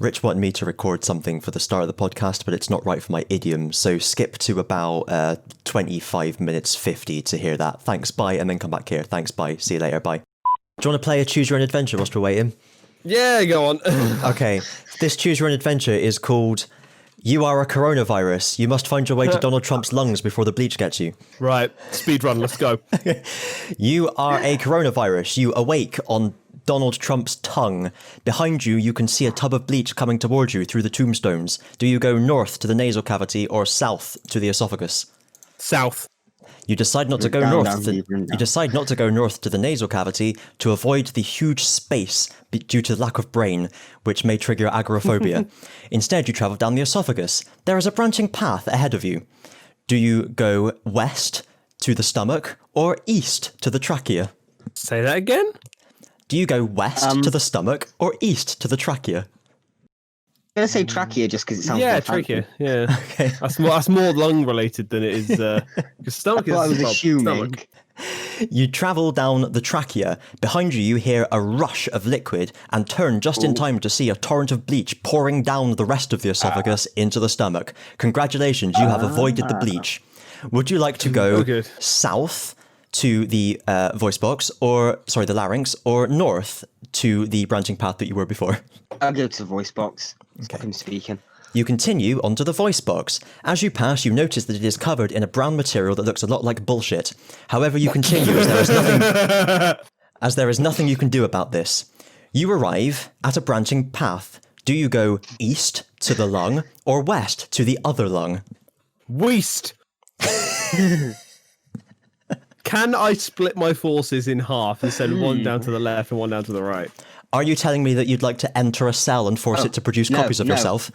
Rich wanted me to record something for the start of the podcast, but it's not right for my idiom, so skip to about 25 minutes 50 to hear that. Thanks, bye, and then come back here. Thanks, bye, see you later, bye. Do you want to play a Choose Your Own Adventure whilst we're waiting? Yeah, go on. Okay, this Choose Your Own Adventure is called You Are a Coronavirus. You must find your way to Donald Trump's lungs before the bleach gets you. Right, speed run, let's go. You are a coronavirus. You awake on Donald Trump's tongue. Behind you, you can see a tub of bleach coming towards you through the tombstones. Do you go north to the nasal cavity or south to the esophagus? South. You decide not to go north. You decide not to go north to the nasal cavity to avoid the huge space due to lack of brain, which may trigger agoraphobia. Instead, you travel down the esophagus. There is a branching path ahead of you. Do you go west to the stomach or east to the trachea? Say that again? Do you go west to the stomach or east to the trachea? I'm going to say trachea just because it sounds more trachea. fancy. Yeah. Okay. That's more lung related than it is. Because stomach is. I was assuming. Stomach. You travel down the trachea. Behind you, you hear a rush of liquid and turn just in time to see a torrent of bleach pouring down the rest of the esophagus into the stomach. Congratulations, you have avoided the bleach. Would you like to go south to the voice box, the larynx, or north to the branching path that you were before? I'll go to the voice box. Okay. I'm speaking. You continue onto the voice box. As you pass, you notice that it is covered in a brown material that looks a lot like bullshit. However, you continue as there is nothing you can do about this. You arrive at a branching path. Do you go east to the lung or west to the other lung? West. Can I split my forces in half and send one down to the left and one down to the right? Are you telling me that you'd like to enter a cell and force it to produce copies of yourself?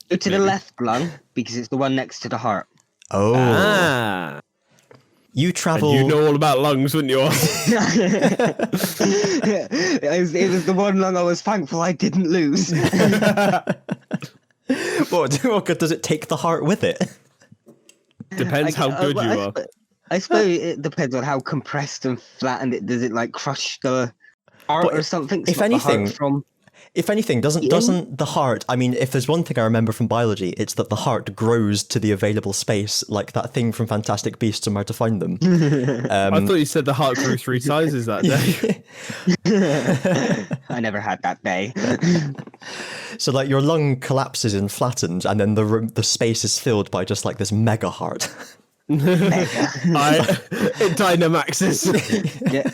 Go to the left lung, because it's the one next to the heart. Oh. Ah. You travel... And you know all about lungs, wouldn't you? It was the one lung I was thankful I didn't lose. What good does it take the heart with it? Depends how good you are. I suppose it depends on how compressed and flattened it. Does it like crush the heart or something? If anything, doesn't the heart? I mean, if there's one thing I remember from biology, it's that the heart grows to the available space, like that thing from Fantastic Beasts and Where to Find Them. I thought you said the heart grew 3 sizes that day. I never had that day. So, like, your lung collapses and flattens, and then the space is filled by just like this Megaheart. It Dynamaxes. Yeah.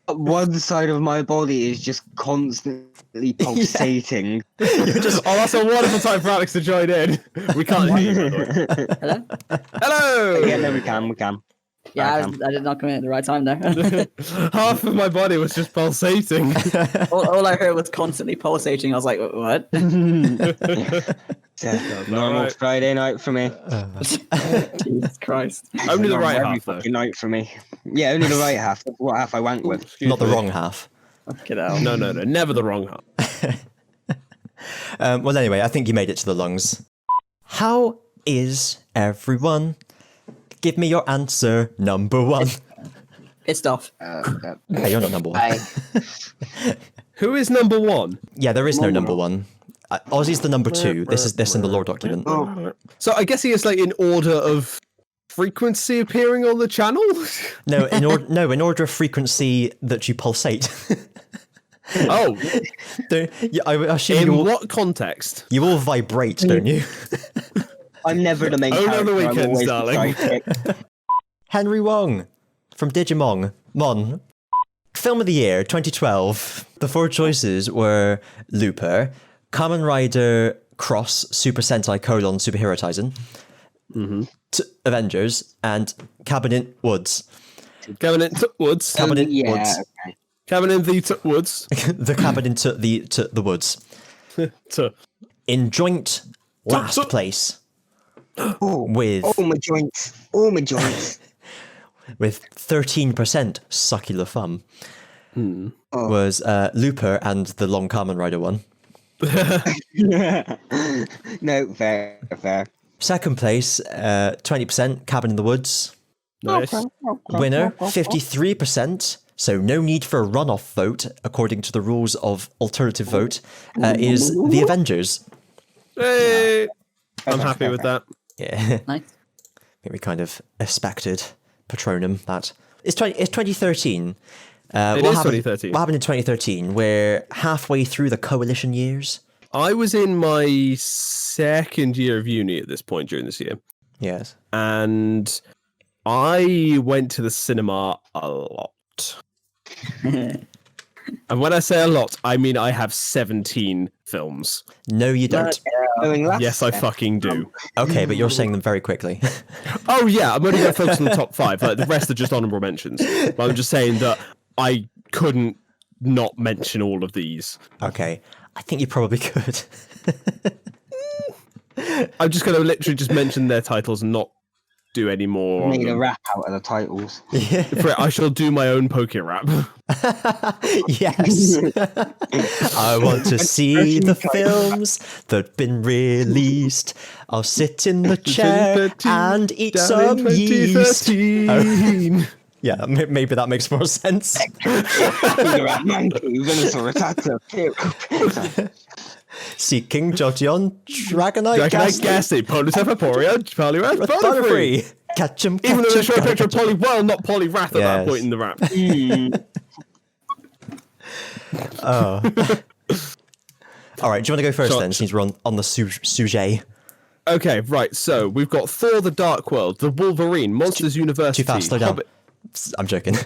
One side of my body is just constantly pulsating. That's a wonderful time for Alex to join in. We can't hear you, by the way. Hello? Yeah, no, we can. Yeah, I did not come in at the right time there. Half of my body was just pulsating. all I heard was constantly pulsating. I was like, what? Normal Friday night for me. Jesus Christ. Only the right half, though. Night for me. Yeah, only the right half. What half I went with. Not the wrong half. Get out. No, never the wrong half. Well, anyway, I think you made it to the lungs. How is everyone? Give me your answer, number one. It's tough. Hey, you're not number one. Who is number one? Yeah, there is no number one. Ozzy's the number 2. This is in the lore document. So I guess he is like in order of frequency appearing on the channel? No, in order of frequency that you pulsate. Oh. I assume in what context? You all vibrate, don't you? I'm never the main character. On the weekends, darling. Henry Wong from Digimon. Mon. Film of the year, 2012. The 4 choices were Looper, Kamen Rider Cross Super Sentai : Superhero Taisen, Avengers, and Cabin in Woods. Cabin in Woods. Cabin in Woods. Okay. Cabin in the Woods. The cabin into the woods. In joint last place. With my joints. With 13% succular thumb was Looper and the Long Kamen Rider one. No, fair. Second place, 20% Cabin in the Woods. Nice. Winner, 53% So no need for a runoff vote, according to the rules of alternative vote, is The Avengers. Hey, I'm happy with that. Yeah, Nice. I think we kind of expected Patronum that. It's 2013. It is 2013. What happened in 2013? We're halfway through the coalition years. I was in my second year of uni at this point during this year, Yes. and I went to the cinema a lot. And when I say a lot, I mean I have 17 films. No, you don't. Yes, I fucking do. Okay, but you're saying them very quickly. Oh yeah, I'm only going to focus on the top 5. Like the rest are just honorable mentions. But I'm just saying that I couldn't not mention all of these. Okay, I think you probably could. I'm just going to literally just mention their titles and not do any more. Made a rap out of the titles. I shall do my own poke rap. Yes. I want to see the films that've been released. I'll sit in the chair and eat some yeast. Oh. Yeah, maybe that makes more sense. Seeking Jotion Dragonite Ghastly, Polyseph Aporia, Poliwrath, Butterfree. Catch 'em, Even though they catch 'em, show a picture of catch 'em. Poliwell, not Poliwrath at that point in the rap. Oh. All right, do you want to go first then, since we're on the sujet? Okay, right, so we've got Thor the Dark World, The Wolverine, Monsters University. Too fast, slow down. I'm joking.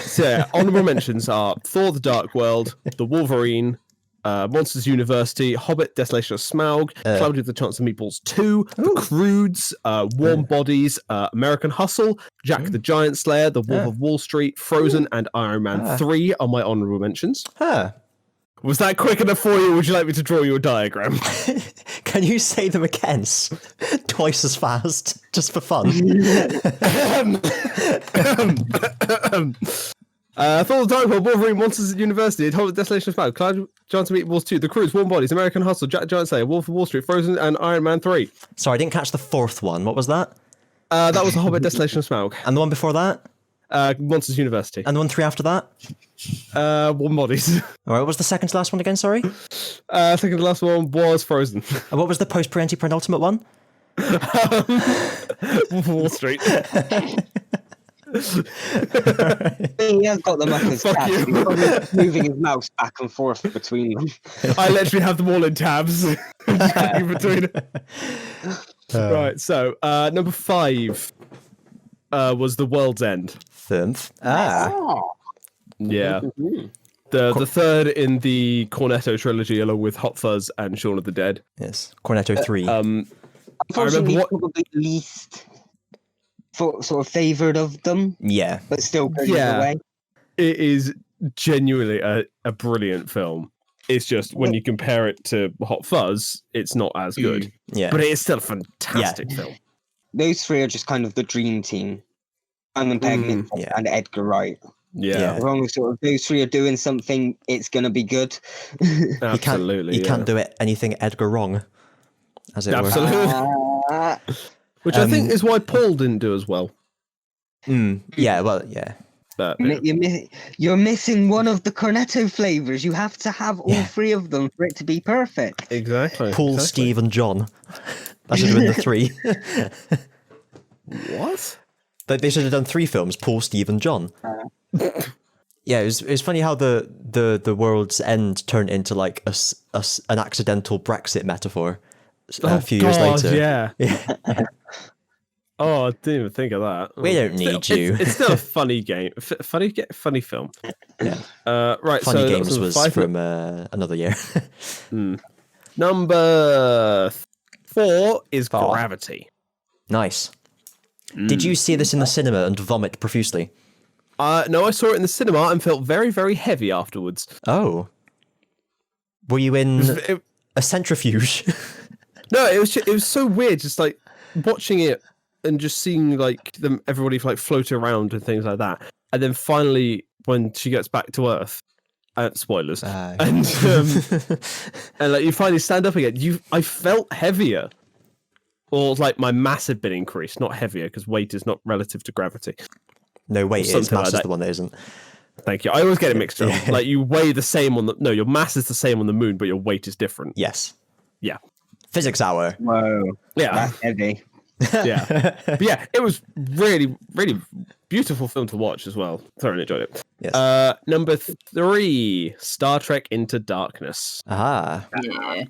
So yeah, honorable mentions are Thor the Dark World, The Wolverine, Monsters University, Hobbit, Desolation of Smaug, Cloudy with the Chance of Meatballs 2, The Croods, Warm Bodies, American Hustle, Jack the Giant Slayer, The Wolf of Wall Street, Frozen, and Iron Man 3 are my honorable mentions. Huh. Was that quick enough for you, or would you like me to draw you a diagram? Can you say them again twice as fast, just for fun? Thor the Dark World, Wolverine, Monsters University, Hobbit, Desolation of Smaug, Cloud Giants of Meatballs 2, The Cruise, Warm Bodies, American Hustle, Jack the Giant Slayer, Wolf of Wall Street, Frozen, and Iron Man 3. Sorry, I didn't catch the fourth one. What was that? That was The Hobbit, Desolation of Smaug. And the one before that? Monsters University. And the one 3 after that? Warm Bodies. All right, what was the second to last one again, sorry? Second to last one was Frozen. And what was the post-penultimate one? Wolf of Wall Street. He has got them up his Fuck tabs. you. He's probably moving his mouse back and forth between them. I literally have them all in tabs. Just clicking between. Right, so number 5 was The World's End. Fifth. Yeah. The third in the Cornetto trilogy, along with Hot Fuzz and Shaun of the Dead. Yes, Cornetto 3. Unfortunately, what- probably least sort of favoured of them, Yeah. but still good Yeah. either way. It is genuinely a brilliant film. It's just when you compare it to Hot Fuzz, it's not as good. Yeah. But it is still a fantastic film. Those three are just kind of the dream team. Simon Pegg yeah. and Edgar Wright. Yeah, As long as sort of those three are doing something, it's gonna be good. absolutely. You can't do it anything Edgar wrong, as it Absolutely. Which I think is why Paul didn't do as well. were. Yeah, well, yeah. But You're missing one of the Cornetto flavors. You have to have all three of them for it to be perfect. exactly. Paul, exactly. Steve, and John. That should have been the 3. What? They should have done 3 films, Paul, Steve, and John. Yeah, it was funny how the World's End turned into like an accidental Brexit metaphor a few years later. Yeah. Oh, I didn't even think of that. We don't need you. It's still a funny game. Funny film. Yeah. Right. Funny so Games that was 5 from another year. Number 4 is Gravity. Nice. Did you see this in the cinema and vomit profusely? No, I saw it in the cinema and felt very, very heavy afterwards. Oh. Were you in It- a centrifuge? No, it was so weird, just like watching it and just seeing like everybody like float around and things like that, and then finally when she gets back to Earth, spoilers, and like you finally stand up again. I felt heavier, or like my mass had been increased, not heavier, because weight is not relative to gravity. No, wait, it's Something like mass is that. the one that isn't. Thank you. I always get it mixed up. Yeah. Like you weigh the same on the your mass is the same on the moon, but your weight is different. Yes. Yeah. Physics hour. Whoa, Yeah. that's heavy. Yeah. But yeah, it was really, really beautiful film to watch as well. Thoroughly enjoyed it. Yes. Number 3, Star Trek Into Darkness. Ah. Yeah.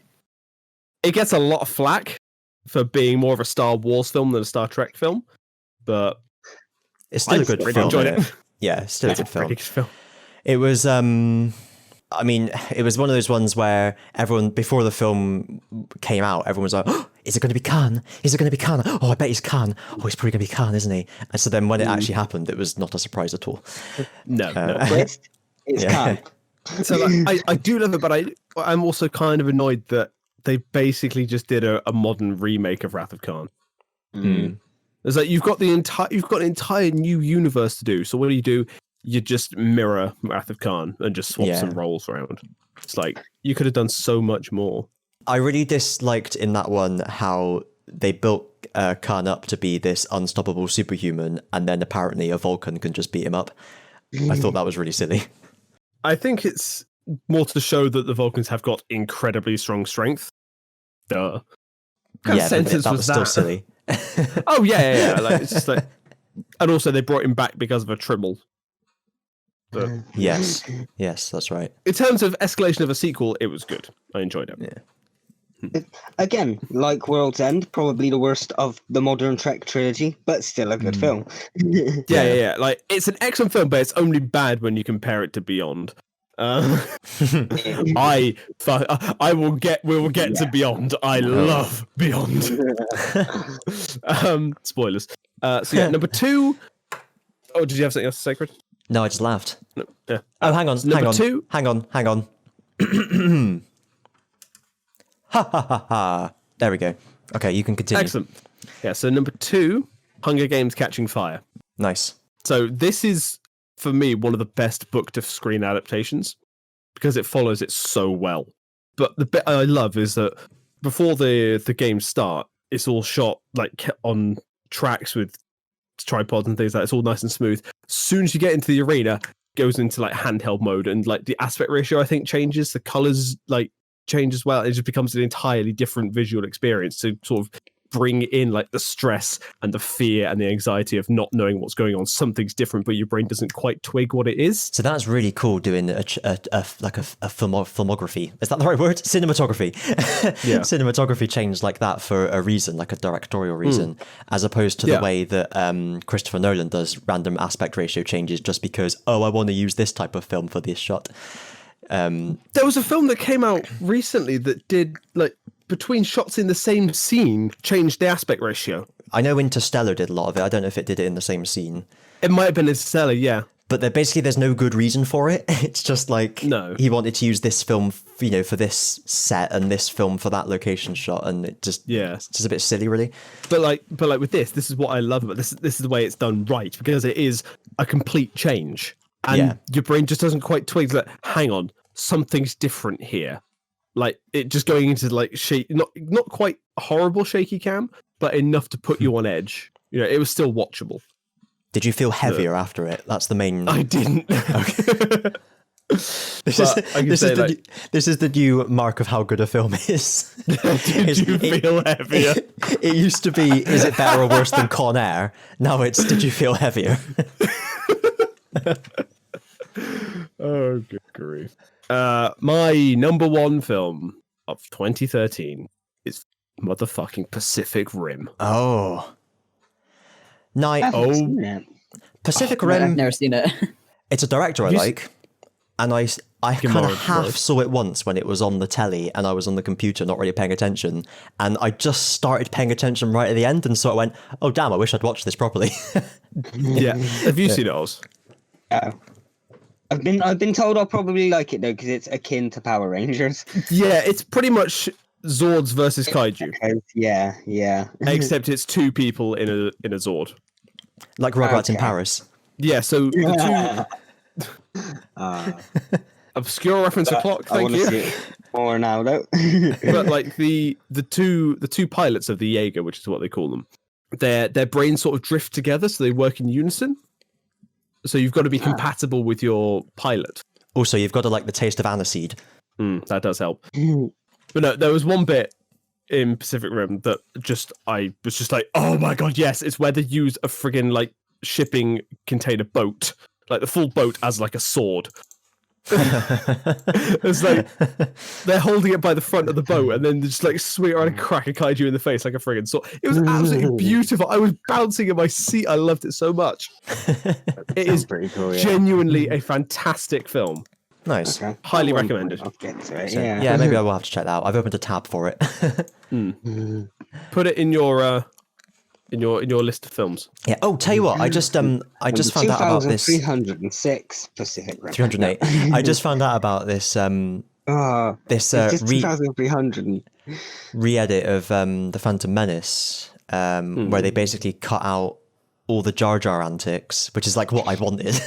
It gets a lot of flack for being more of a Star Wars film than a Star Trek film, but It's still a good really film. enjoyed isn't it. Yeah, it's still a It's a good film. pretty good film. It was I mean, it was one of those ones where everyone, before the film came out, everyone was like, oh, is it going to be Khan? Is it going to be Khan? Oh, I bet he's Khan. Oh, he's probably going to be Khan, isn't he? And so then when it actually happened, it was not a surprise at all. No. Twist, it's Yeah. Khan. So like, I do love it, but I'm also kind of annoyed that they basically just did a modern remake of Wrath of Khan. It's like you've got an entire new universe to do. So what do? You just mirror Wrath of Khan and just swap some roles around. It's like you could have done so much more. I really disliked in that one how they built Khan up to be this unstoppable superhuman, and then apparently a Vulcan can just beat him up. I thought that was really silly. I think it's more to show that the Vulcans have got incredibly strong strength. Duh. What kind of But sentence that was still silly. Oh yeah. Like it's just like, and also they brought him back because of a Trimble. But Yes, that's right. in terms of escalation of a sequel, it was good. I enjoyed it. Yeah. Again, like World's End, probably the worst of the modern Trek trilogy, but still a good film. Yeah. Like it's an excellent film, but it's only bad when you compare it to Beyond. We will get to Beyond. I love Beyond. Spoilers. So yeah, number 2. Oh, did you have something else to say, Chris? No, I just laughed. No, yeah. Oh, hang on. Number 2. Hang on. Ha ha ha ha. There we go. Okay, you can continue. Excellent. Yeah, so number 2, Hunger Games Catching Fire. Nice. So this is, for me, one of the best book to screen adaptations because it follows it so well. But the bit I love is that before the games start, it's all shot like on tracks with tripods and things like that. It's all nice and smooth. As soon as you get into the arena, it goes into like handheld mode, and like the aspect ratio I think changes. The colors like change as well. It just becomes an entirely different visual experience to sort of bring in like the stress and the fear and the anxiety of not knowing what's going on. Something's different, but your brain doesn't quite twig what it is. So that's really cool doing a filmography. Is that the right word? Cinematography. Yeah. Cinematography changed like that for a reason, like a directorial reason, as opposed to the way that Christopher Nolan does random aspect ratio changes just because, I want to use this type of film for this shot. There was a film that came out recently that did like between shots in the same scene changed the aspect ratio. I know Interstellar did a lot of it. I don't know if it did it in the same scene. It might have been Interstellar, yeah. But there's no good reason for it. It's just like he wanted to use this film, for this set and this film for that location shot, and it's just a bit silly, really. But like with this is what I love about this. This is the way it's done right because it is a complete change, and your brain just doesn't quite twig that. Hang on, something's different here. Like it just going into like not quite horrible shaky cam, but enough to put you on edge. It was still watchable. Did you feel heavier after it? That's the main. I didn't. Okay. This is the new mark of how good a film is. Did you feel heavier? It used to be, is it better or worse than Con Air? Now it's, did you feel heavier? Oh, good grief. My number 1 film of 2013 is motherfucking Pacific Rim. Oh. Pacific I've Rim. never seen it. It's a director I like. And I kind of half Gamora. saw it once when it was on the telly and I was on the computer not really paying attention. And I just started paying attention right at the end and sort of went, oh, damn, I wish I'd watched this properly. Yeah. Have you seen it, Oz? I've been told I'll probably like it though because it's akin to Power Rangers. Yeah, it's pretty much Zords versus Kaiju. Yeah. Except it's 2 people in a Zord. Like Rugrats in Okay. Paris. Yeah, so the 2 obscure reference o'clock, I thank want to you. see it more now though. But like the two pilots of the Jaeger, which is what they call them, their brains sort of drift together, so they work in unison. So you've got to be compatible with your pilot. Also, you've got to like the taste of aniseed. That does help. But no, there was one bit in Pacific Rim that I was just like, oh my god, yes! It's where they use a friggin' like shipping container boat, like the full boat as like a sword. It's like they're holding it by the front of the boat and then just like swing it around and crack a kaiju in the face like a friggin' sword. It was absolutely beautiful. I was bouncing in my seat. I loved it so much. It is pretty cool, yeah. genuinely a fantastic film. Nice. Okay. Highly At one recommended. point I'll get to it, So, yeah. maybe I will have to check that out. I've opened a tab for it. Put it in your list of films. Yeah. Oh, tell you what, I just found out about this 306 Pacific Rim. 308. I just found out about this It's just 2,300. re-edit of the Phantom Menace, where they basically cut out all the Jar Jar antics, which is like what I wanted.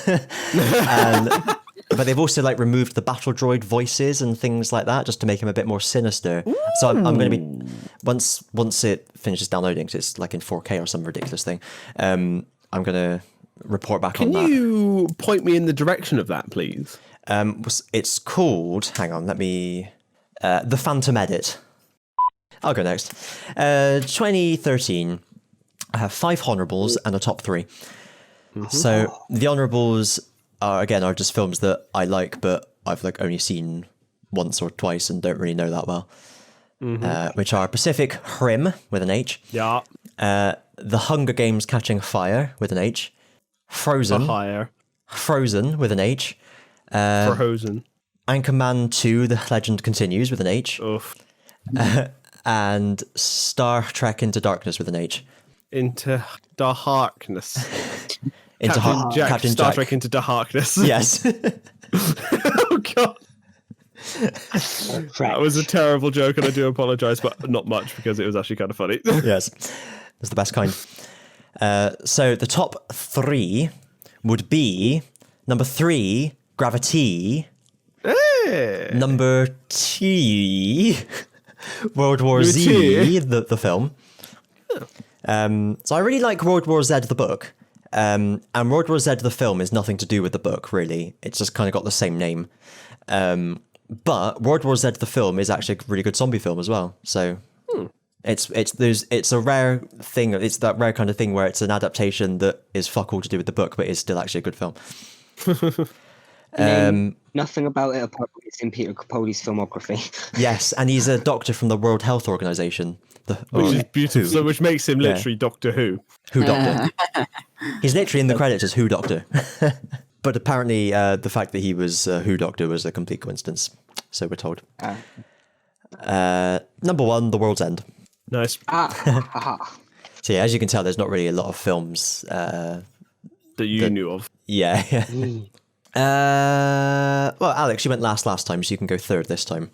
But they've also like removed the battle droid voices and things like that just to make him a bit more sinister. So I'm going to be once it finishes downloading, because it's like in 4K or some ridiculous thing. I'm going to report back on that. Can you point me in the direction of that, please? It's called. Hang on, let me. The Phantom Edit. I'll go next. 2013. I have 5 honorables and a top 3. So the honorables are just films that I like, but I've like only seen once or twice and don't really know that well. Which are Pacific Rim with an H. Yeah. The Hunger Games Catching Fire with an H. Frozen. Frozen with an H. Frozen. Anchorman 2: The Legend Continues with an H. Oof. And Star Trek Into Darkness with an H. Into the Harkness. Captain Star Jack. Trek Into the Harkness. Yes. Oh god. That was a terrible joke, and I do apologise, but not much because it was actually kind of funny. Yes. It's the best kind. So the top 3 would be number 3, Gravity. Hey. Number 2, World War Z, the film. So I really like World War Z, the book. And World War Z, the film, is nothing to do with the book, really. It's just kind of got the same name. But World War Z, the film, is actually a really good zombie film as well. So it's a rare thing. It's that rare kind of thing where it's an adaptation that is fuck all to do with the book, but is still actually a good film. Nothing about it apart from it's in Peter Capaldi's filmography. Yes, and he's a doctor from the World Health Organization. Which is beautiful. So which makes him literally Doctor Who. Who Doctor. He's literally in the credits as Who Doctor. But apparently the fact that he was Who Doctor was a complete coincidence. So we're told. Number 1, The World's End. Nice. So yeah, as you can tell, there's not really a lot of films that you knew of. Yeah. Well, Alex, you went last time, so you can go third this time.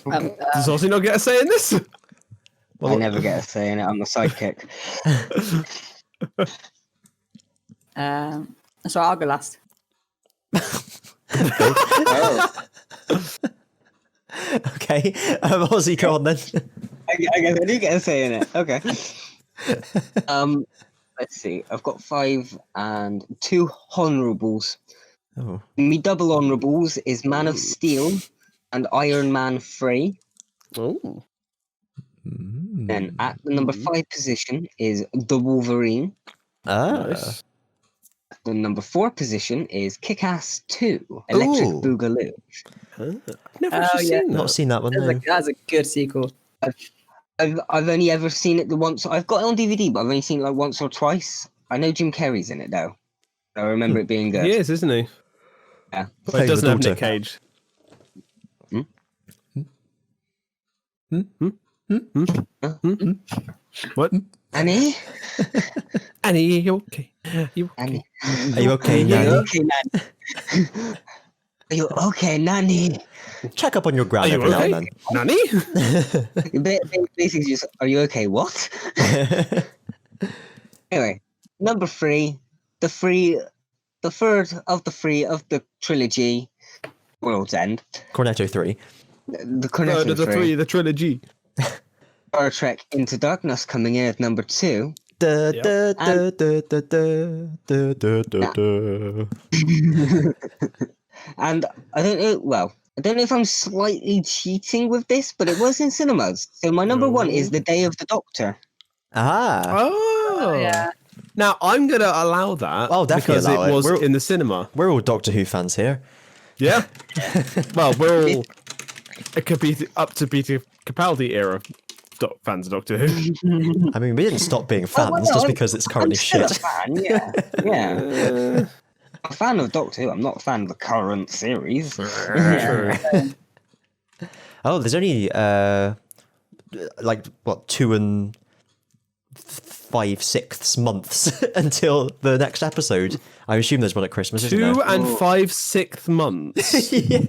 Does Ozzy not get a say in this? I never get a say in it. I'm the sidekick. So I'll go last. Okay. Ozzy, go on then. I guess I do get a say in it. Okay. Let's see. I've got 5 and 2 honorables. Oh. Me double honorables is Man of Steel and Iron Man 3. Oh. Then at the number 5 position is The Wolverine. Nice. The number 4 position is Kick-Ass 2, Electric Boogaloo. I've never actually seen that. Not seen that one. No. That's a good sequel. I've only ever seen it the once. I've got it on DVD, but I've only seen it like once or twice. I know Jim Carrey's in it though. I remember it being good. He is, isn't he? Yeah. But it doesn't have Nick Cage. What? Annie? Annie, are you okay? Annie. Are you okay, Are you Nanny? okay, Nanny? Are you okay, Nanny? Check up on your gran Are you every now okay? and then. Nanny? Basically just, are you okay, what? Anyway, number 3, the third of the trilogy, World's End. Cornetto 3. The Cornetto the trilogy. Star Trek Into Darkness coming in at number 2. Da, Yep. da, da, da, da, da, da, da, da. And I don't know. Well, I don't know if I'm slightly cheating with this, but it was in cinemas. So my number one is The Day of the Doctor. Ah. Oh, yeah. Now I'm gonna allow that I'll definitely because allow it it. was We're- in the cinema. We're all Doctor Who fans here. Yeah. Well, we're all it could be up to Peter Capaldi era fans of Doctor Who. I mean, we didn't stop being Oh, fans well, just I'm- because it's currently I'm still shit. a fan, yeah. Yeah. I'm a fan of Doctor Who. I'm not a fan of the current series. True. Oh, there's only like what 2 5/6 months until the next episode. I assume there's one at Christmas, isn't 2 there? and 5/6 months. Yeah.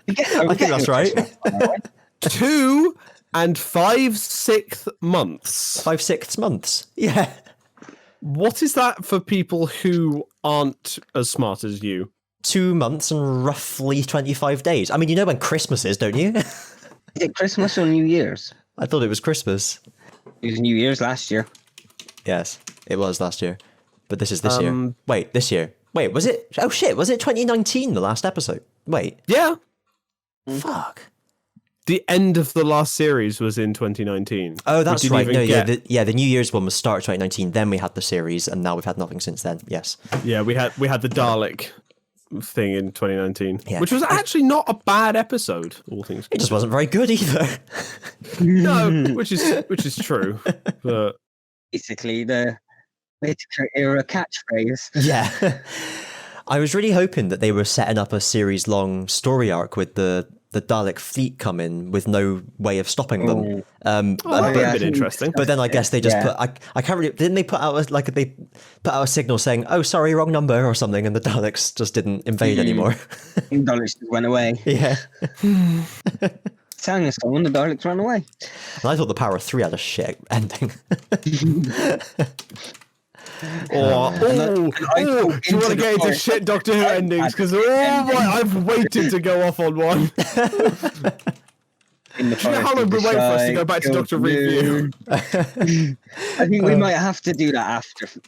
I think that's right. 2 and 5/6 months. 5/6 months. Yeah. What is that for people who aren't as smart as you? 2 months and roughly 25 days. I mean, you know when Christmas is, don't you? Is it Christmas or New Year's? I thought it was Christmas. It was New Year's last year. Yes, it was last year. But this is this year. Um, Wait, this year. Wait, was it? Oh shit, was it 2019, the last episode? Wait, Yeah. fuck. The end of the last series was in 2019. Oh, that's didn't right. even No, yeah, get- the New Year's one was start of 2019. Then we had the series, and now we've had nothing since then. Yes. Yeah, we had the Dalek thing in 2019, Yeah. which was actually not a bad episode. All things It just wasn't very good either. no, which is true. But Basically, the Whittaker era catchphrase. Yeah. I was really hoping that they were setting up a series-long story arc with the Dalek fleet coming with no way of stopping them. that would have yeah. been interesting. But then I guess they just Yeah. put I can't really didn't they put out a signal saying, "Oh, sorry, wrong number" or something, and the Daleks just didn't invade anymore. The Daleks just went away. Yeah. Sang a song and the Daleks ran away. And I thought the Power of 3 had a shit ending. Do you want to get into shit Doctor Who endings? Because I've waited to go off on one. In the Do you know how long we've been waiting for us to go back to Doctor Review? I think we might have to do that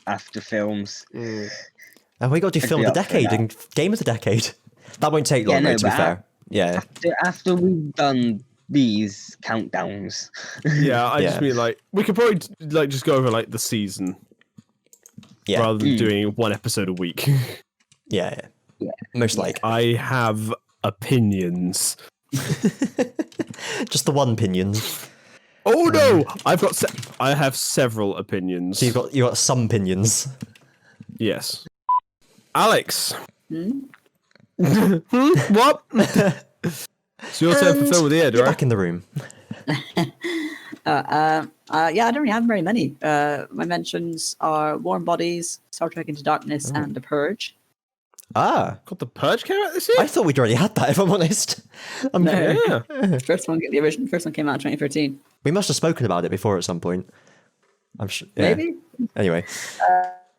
after films. And we got to do I'd film be of the up for decade that. and game of the decade. That won't take long, Yeah, no, though, to be but fair. Yeah. After we've done these countdowns. Yeah, I Yeah. just mean like we could probably like just go over like the season Yeah. rather than doing one episode a week. Yeah. Yeah. Most like. I have opinions. Just the one opinion. Oh no, I have several opinions. So you got some opinions. Yes. Alex. What? It's your turn for film of the year, You're right? back in the room. Yeah, I don't really have very many. My mentions are Warm Bodies, Star Trek Into Darkness, and The Purge. Ah, Got the Purge came out this year? I thought we'd already had that, if I'm honest. No. Yeah. The original first one came out in 2013. We must have spoken about it before at some point. I'm sure. Yeah. Maybe. Anyway,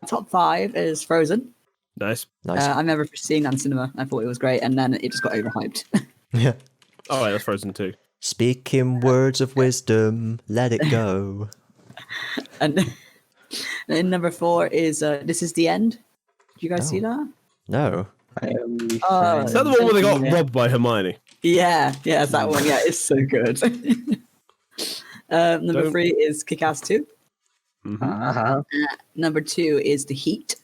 Top 5 is Frozen. Nice. nice. I remember seeing that in cinema. I thought it was great, and then it just got overhyped. Yeah. Oh, wait, that's Frozen too. Speaking words of wisdom, let it go. And then number 4 is This Is the End. Did you guys see that? No. Is that the one where they got robbed by Hermione? Yeah, it's that one. Yeah, it's so good. Number Don't- 3 is Kick-Ass 2. Uh-huh. Number 2 is The Heat.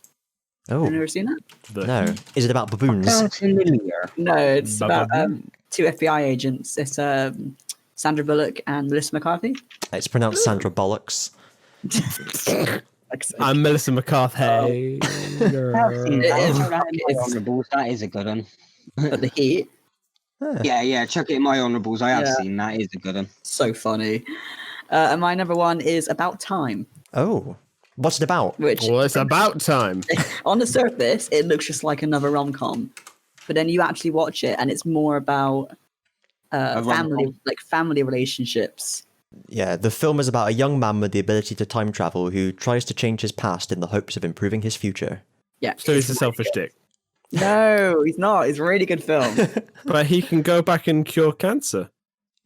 Oh, Have you ever seen that? no. Is it about baboons? Sounds familiar. No, it's about Ba-ba-boom. 2 FBI agents. It's Sandra Bullock and Melissa McCarthy. It's pronounced Sandra Bollocks. I'm Melissa McCarthy. I've seen It is that. right. My honourables. That is a good one. But The Heat, Yeah, chuck it in my honourables. I have Yeah. seen that. Is a good one. so funny. And my number 1 is About Time, Oh. What's it about? which Well, it's about time. on the surface it looks just like another rom-com, but then you actually watch it and it's more about rom-com. family relationships. Yeah, the film is about a young man with the ability to time travel who tries to change his past in the hopes of improving his future. Yeah, So he's a it's selfish dick. no, he's not. It's a really good film. But he can go back and cure cancer.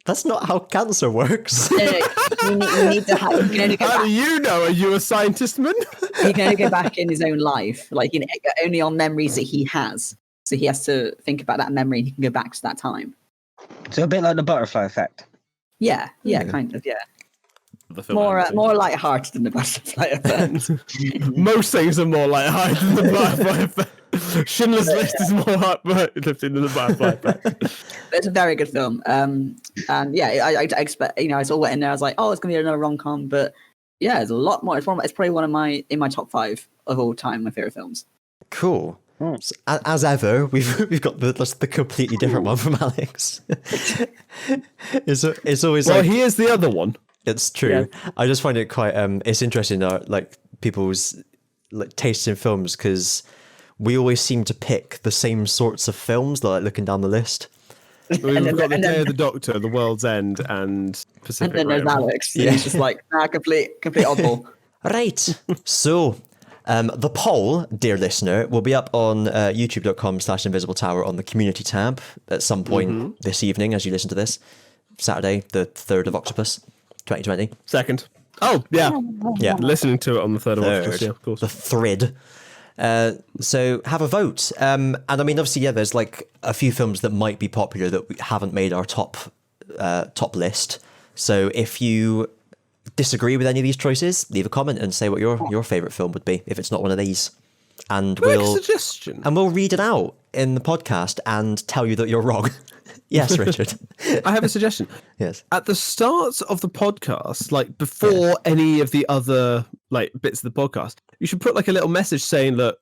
That's not how cancer works. You need to have. You can only go How back. do you know? Are you a scientist, man? He can only go back in his own life, like only on memories that he has. So he has to think about that memory, and he can go back to that time. So a bit like the butterfly effect. Yeah, kind of, yeah. The film More light-hearted than the butterfly effect. Most things are more light-hearted than the butterfly effect. Schindler's List is more uplifting than the butterfly effect. It's a very good film. And yeah, I expect, I saw it in there. I was like, oh, it's gonna be another rom-com, but yeah, there's a lot more. It's probably one of my top 5 of all time, my favorite films. Cool. So, as ever, we've got the completely different one from Alex. It's always Well, like here's the other one. it's true. Yeah. I just find it quite it's interesting like people's like tastes in films, because we always seem to pick the same sorts of films, like looking down the list. We've got The Day of the Doctor, The World's End, and Pacific And then there's Rim. Alex. Yeah. He's just like, complete oddball. Right. So, the poll, dear listener, will be up on youtube.com/Invisible Tower on the community tab at some point this evening as you listen to this. Saturday, the 3rd of Octopus, 2020. Second. Oh, yeah. Yeah. Listening to it on the 3rd of August, yeah, of course. The thread. So have a vote. And I mean, obviously, yeah, there's like a few films that might be popular that we haven't made our top list. So if you disagree with any of these choices, leave a comment and say what your favorite film would be if it's not one of these. And Make a we'll suggestion. read it out in the podcast and tell you that you're wrong. Yes, Richard. I have a suggestion. Yes. At the start of the podcast, like before any of the other like bits of the podcast, you should put like a little message saying that,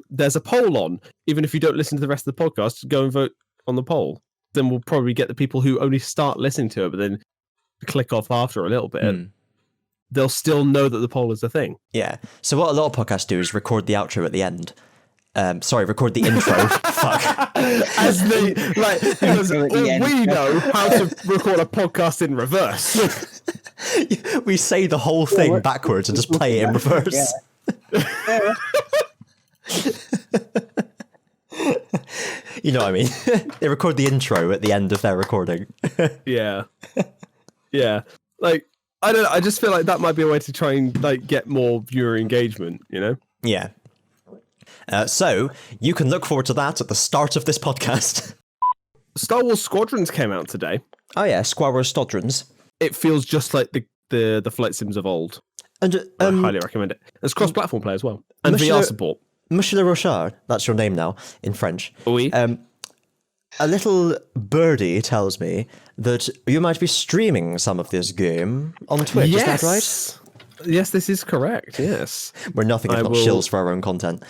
there's a poll on. Even if you don't listen to the rest of the podcast, go and vote on the poll. Then we'll probably get the people who only start listening to it, but then click off after a little bit. They'll still know that the poll is a thing. Yeah. So what a lot of podcasts do is record the outro at the end. Record the intro. Fuck. As they because we know how to record a podcast in reverse. We say the whole thing backwards and just play it in reverse. Yeah. You know what I mean? They record the intro at the end of their recording. Yeah. Like, I don't know. I just feel like that might be a way to try and like get more viewer engagement, Yeah. So you can look forward to that at the start of this podcast. Star Wars Squadrons came out today. Oh yeah, Squirrel Stodrons. It feels just like the flight sims of old. And I highly recommend it. There's cross-platform play as well. And Monsieur- VR support. Monsieur Le Rochard, that's your name now in French. Oui. A little birdie tells me that you might be streaming some of this game on Twitch, is that right? Yes, this is correct, yes. We're nothing if I not will- shills for our own content.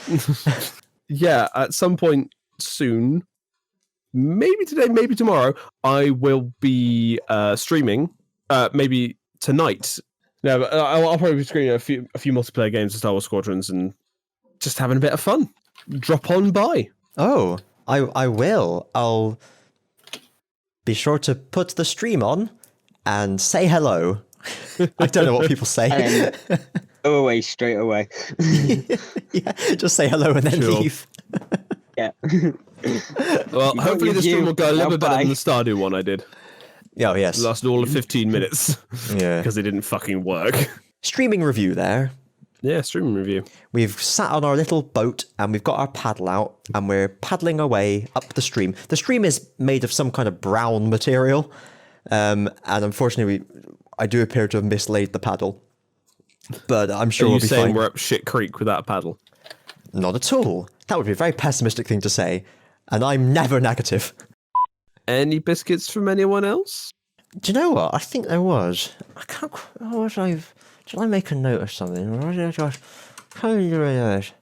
Yeah, at some point soon, maybe today, maybe tomorrow, I will be streaming, maybe tonight. No, but I'll probably be streaming a few multiplayer games of Star Wars Squadrons and just having a bit of fun. Drop on by. Oh, I will. I'll be sure to put the stream on and say hello. I don't know what people say. Go away straight away. Yeah, just say hello and then Sure. leave. Yeah. Well, You got hopefully your the stream view. will go a little Now bit better than bye. the Stardew one I did. Oh, yes. It lasted all of 15 minutes Yeah. because it didn't fucking work. Streaming review there. Yeah, streaming review. We've sat on our little boat and we've got our paddle out and we're paddling away up the stream. The stream is made of some kind of brown material. And unfortunately, I do appear to have mislaid the paddle. But I'm sure Are you we'll be saying fine. we're up shit creek without a paddle? Not at all. That would be a very pessimistic thing to say. And I'm never negative. Any biscuits from anyone else? Do you know what? I think there was. I can't. Did I make a note of something? Or did I just? How did you do it?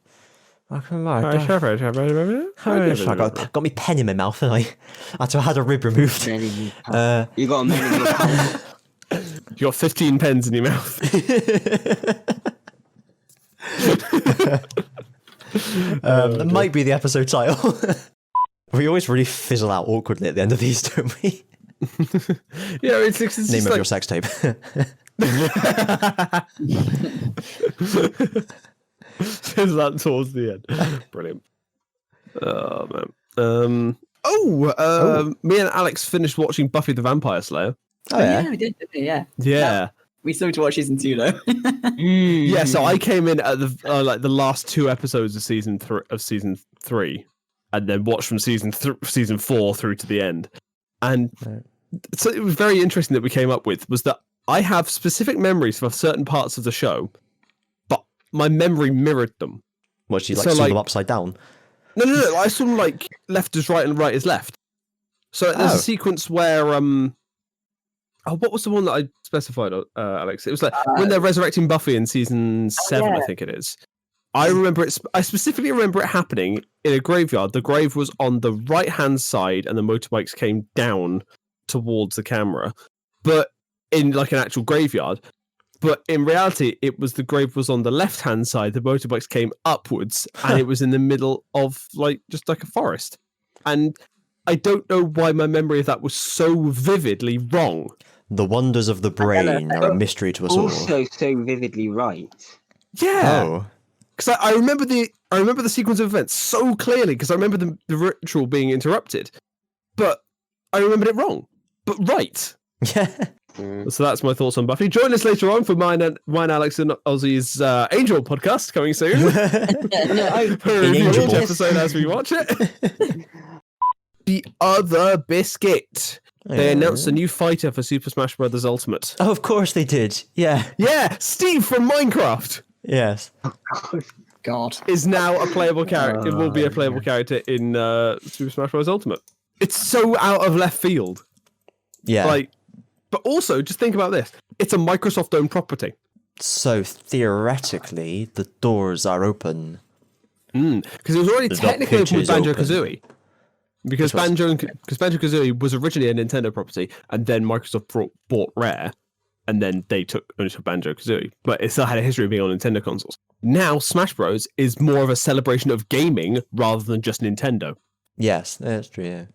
I got me pen in my mouth and I had a rib removed. You got a minute in your mouth. You got 15 pens in your mouth. That might be the episode title. We always really fizzle out awkwardly at the end of these, don't we? Yeah, it's Name just of like, your sex tape. is that towards the end? Brilliant. Oh man. Me and Alex finished watching Buffy the Vampire Slayer. Oh yeah. we did, didn't we? Yeah. Yeah. We still need to watch season 2 though. Yeah, so I came in at the like the last 2 episodes of season 3, and then watched from season 4 through to the end. And so it was very interesting that we came up with was that I have specific memories for certain parts of the show, but my memory mirrored them. What, you like So, saw like- them upside down? No. I saw them like left is right and right is left. So there's Oh. a sequence where what was the one that I specified, Alex? It was like when they're resurrecting Buffy in season 7, I yeah. think it is. I remember it. I specifically remember it happening in a graveyard. The grave was on the right-hand side, and the motorbikes came down towards the camera, but in like an actual graveyard. But in reality, it was the grave was on the left-hand side. The motorbikes came upwards, and it was in the middle of just like a forest. And I don't know why my memory of that was so vividly wrong. The wonders of the brain are a mystery to us all. Also, so vividly right. Yeah. Oh. Because I remember the sequence of events so clearly because I remember the ritual being interrupted, but I remembered it wrong, but right. Yeah. So that's my thoughts on Buffy. Join us later on for mine, Alex, and Ozzy's Angel podcast coming soon. Per review each Angelable. episode as we watch it. The other biscuit. They announced a new fighter for Super Smash Bros. Ultimate. Oh, of course they did. Yeah. Yeah, Steve from Minecraft Yes. God. is now a playable character. It will be a playable character in Super Smash Bros. Ultimate. It's so out of left field. Yeah. But also, just think about this. It's a Microsoft-owned property. So theoretically, the doors are open. Because it was already The technically pitch open with is open. Banjo-Kazooie. Because Banjo-Kazooie was originally a Nintendo property, and then Microsoft bought Rare, and then they took ownership of Banjo-Kazooie. But it still had a history of being on Nintendo consoles. Now, Smash Bros. Is more of a celebration of gaming rather than just Nintendo. Yes, that's true, yeah.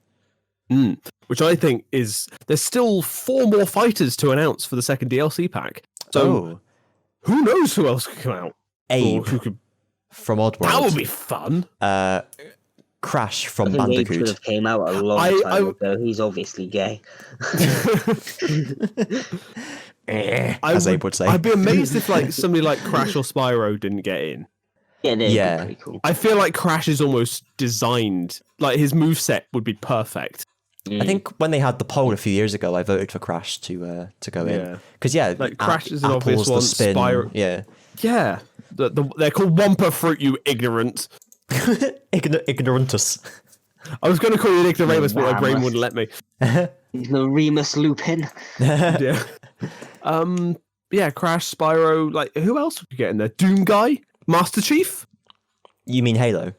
Which I think is... There's still 4 more fighters to announce for the second DLC pack. So, who knows who else could come out? Abe Or who could... from Oddworld. That would be fun. Crash from I think Abe should Bandicoot. have came out a long time ago. He's obviously gay. As Abe would say. I'd be amazed if somebody like Crash or Spyro didn't get in. Yeah, they'd Yeah. be pretty cool. I feel like Crash is almost designed, like his moveset would be perfect. I think when they had the poll a few years ago, I voted for Crash to go in. Yeah. Because, yeah, Like, Crash is an obvious Apple's one, the spin. Spyro- Yeah. Yeah. They're called Wumpa Fruit, you ignorant. Ignorantus. I was going to call you an ignoramus, but my brain wouldn't let me. He's no Remus Lupin. Yeah. Yeah, Crash, Spyro, like, who else would you get in there? Doom Guy? Master Chief? You mean Halo?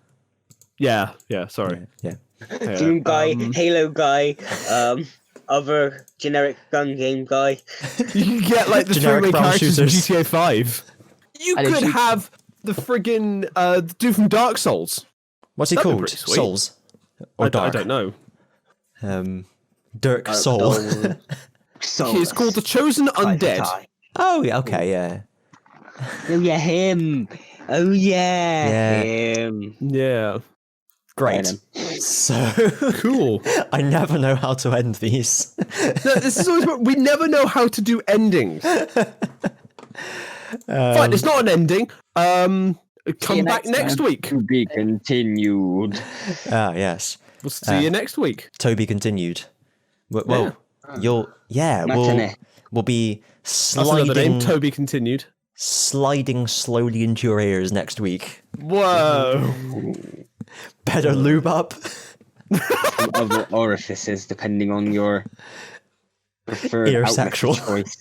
Yeah, sorry. Yeah. Yeah, Doom guy, Halo guy, other generic gun game guy. You can get like the 3 Generic main brown characters in shooters. GTA 5. You And could if you- have the friggin' dude from Dark Souls. What's he That'd be called? pretty sweet. Souls? Or I Dark? don't know. Dirk Soul. So He's called the Chosen Undead. Oh, yeah, okay, yeah. Oh yeah, him. Oh yeah, Yeah. him. Yeah. Great. Right, So, Cool. I never know how to end these. No, this is always we never know how to do endings. Fine, it's not an ending. Come you back next next time. week. To be continued. Ah, yes. We'll see you next week. Toby continued. Well, we'll Matinee. we'll be That's another name. sliding Toby continued. slowly into your ears next week. Whoa. Better lube up. Other orifices, depending on your preferred Ear outlet sexual. choice.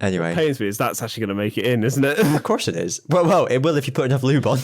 Anyway, Pains me is that's actually going to make it in, isn't it? of course it is. Well, it will if you put enough lube on.